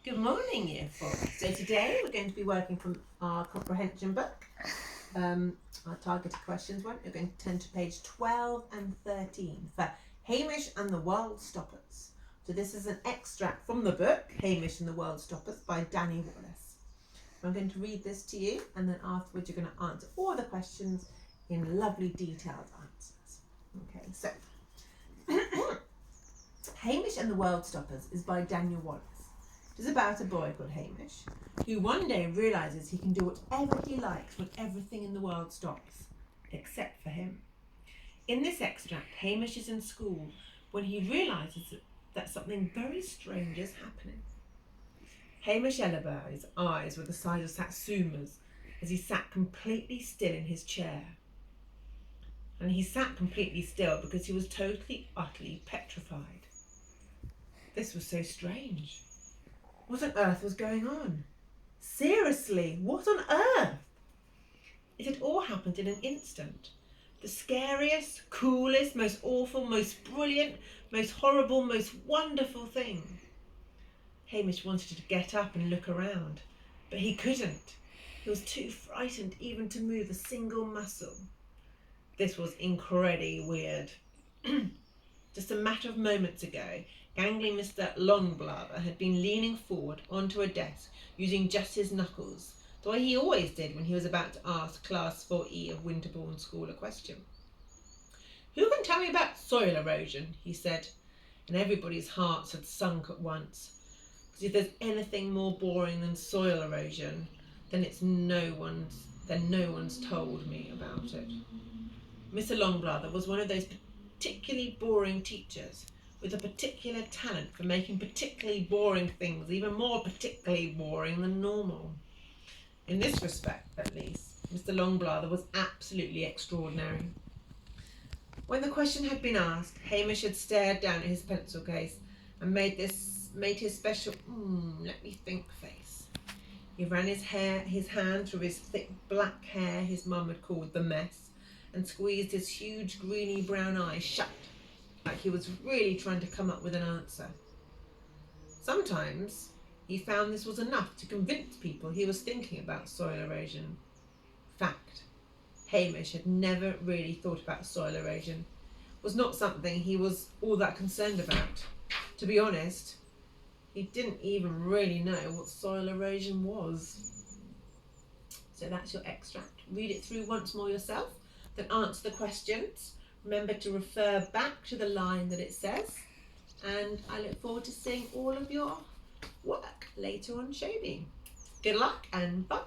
Good morning, Year 4. So today we're going to be working from our comprehension book. Our targeted questions one. We're going to turn to page 12 and 13 for Hamish and the World Stoppers. So this is an extract from the book, Hamish and the World Stoppers by Danny Wallace. I'm going to read this to you, and then afterwards you're going to answer all the questions in lovely detailed answers. Okay, so Hamish and the World Stoppers is by Daniel Wallace. It is about a boy called Hamish who one day realises he can do whatever he likes when everything in the world stops, except for him. In this extract, Hamish is in school when he realises that something very strange is happening. Hamish Ellerby's eyes were the size of Satsuma's as he sat completely still in his chair. And he sat completely still because he was totally, utterly petrified. This was so strange. What on earth was going on? Seriously, what on earth? It had all happened in an instant. The scariest, coolest, most awful, most brilliant, most horrible, most wonderful thing. Hamish wanted to get up and look around, but he couldn't. He was too frightened even to move a single muscle. This was incredibly weird. Just a matter of moments ago, gangly Mr. Longblather had been leaning forward onto a desk using just his knuckles, the way he always did when he was about to ask Class 4E of Winterbourne School a question. "Who can tell me about soil erosion?" he said, and everybody's hearts had sunk at once. Because if there's anything more boring than soil erosion, then no one's told me about it. Mr. Longblather was one of those particularly boring teachers with a particular talent for making particularly boring things even more particularly boring than normal. In this respect, at least, Mr. Longblather was absolutely extraordinary. When the question had been asked, Hamish had stared down at his pencil case and made his special let me think face. He ran his hand through his thick black hair his mum had called the mess, and squeezed his huge greeny brown eyes shut, like he was really trying to come up with an answer. Sometimes he found this was enough to convince people he was thinking about soil erosion. Fact, Hamish had never really thought about soil erosion. It was not something he was all that concerned about. To be honest, he didn't even really know what soil erosion was. So that's your extract. Read it through once more yourself, then answer the questions. Remember to refer back to the line that it says, and I look forward to seeing all of your work later on Showbie. Good luck and bye!